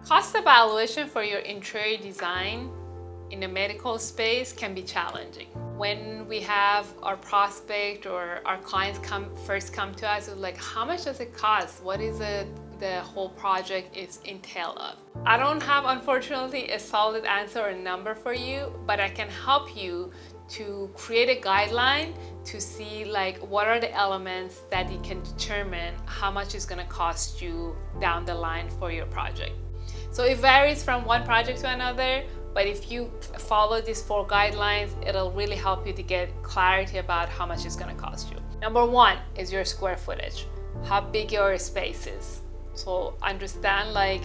Cost evaluation for your interior design in a medical space can be challenging. When we have our prospect or our clients first come to us with like, how much does it cost? What is the whole project is entail of? I don't have, unfortunately, a solid answer or number for you, but I can help you to create a guideline to see like what are the elements that you can determine how much is going to cost you down the line for your project. So it varies from one project to another, but if you follow these 4 guidelines, it'll really help you to get clarity about how much it's going to cost you. Number 1 is your square footage, how big your space is. So understand like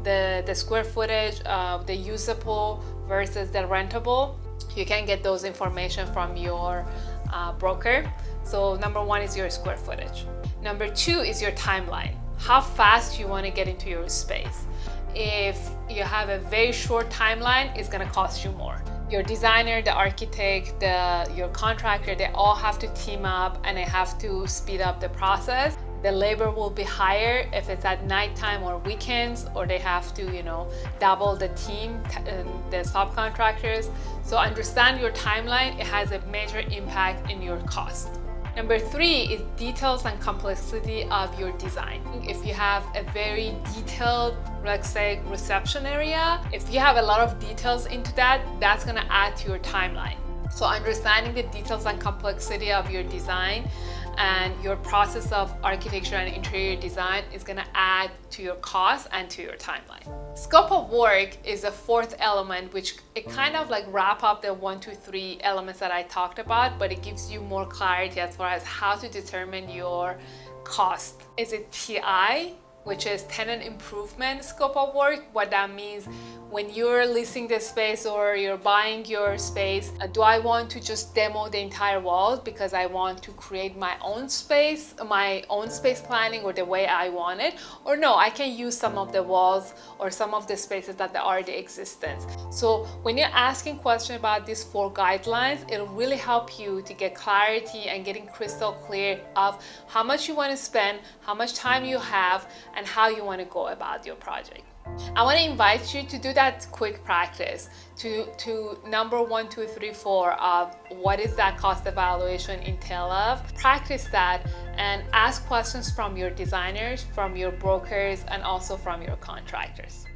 the square footage of the usable versus the rentable. You can get those information from your broker. So number 1 is your square footage. Number 2 is your timeline, how fast you want to get into your space. If you have a very short timeline, it's going to cost you more. Your designer, the architect, your contractor, they all have to team up and they have to speed up the process. The labor will be higher if it's at nighttime or weekends, or they have to, double the team, the subcontractors. So understand your timeline. It has a major impact in your cost. Number 3 is details and complexity of your design. If you have a very detailed, let's say, reception area, if you have a lot of details into that, that's gonna add to your timeline. So understanding the details and complexity of your design and your process of architecture and interior design is going to add to your cost and to your timeline. Scope of work is the 4th element, which it kind of like wrap up the 1, 2, 3 elements that I talked about, but it gives you more clarity as far as how to determine your cost. Is it TI, which is tenant improvement scope of work? What that means, when you're leasing the space or you're buying your space, do I want to just demo the entire walls because I want to create my own space planning or the way I want it? Or no, I can use some of the walls or some of the spaces that already existent. So when you're asking questions about these 4 guidelines, it'll really help you to get clarity and getting crystal clear of how much you want to spend, how much time you have, and how you want to go about your project. I want to invite you to do that quick practice to number 1, 2, 3, 4 of what is that cost evaluation entail of. Practice that and ask questions from your designers, from your brokers, and also from your contractors.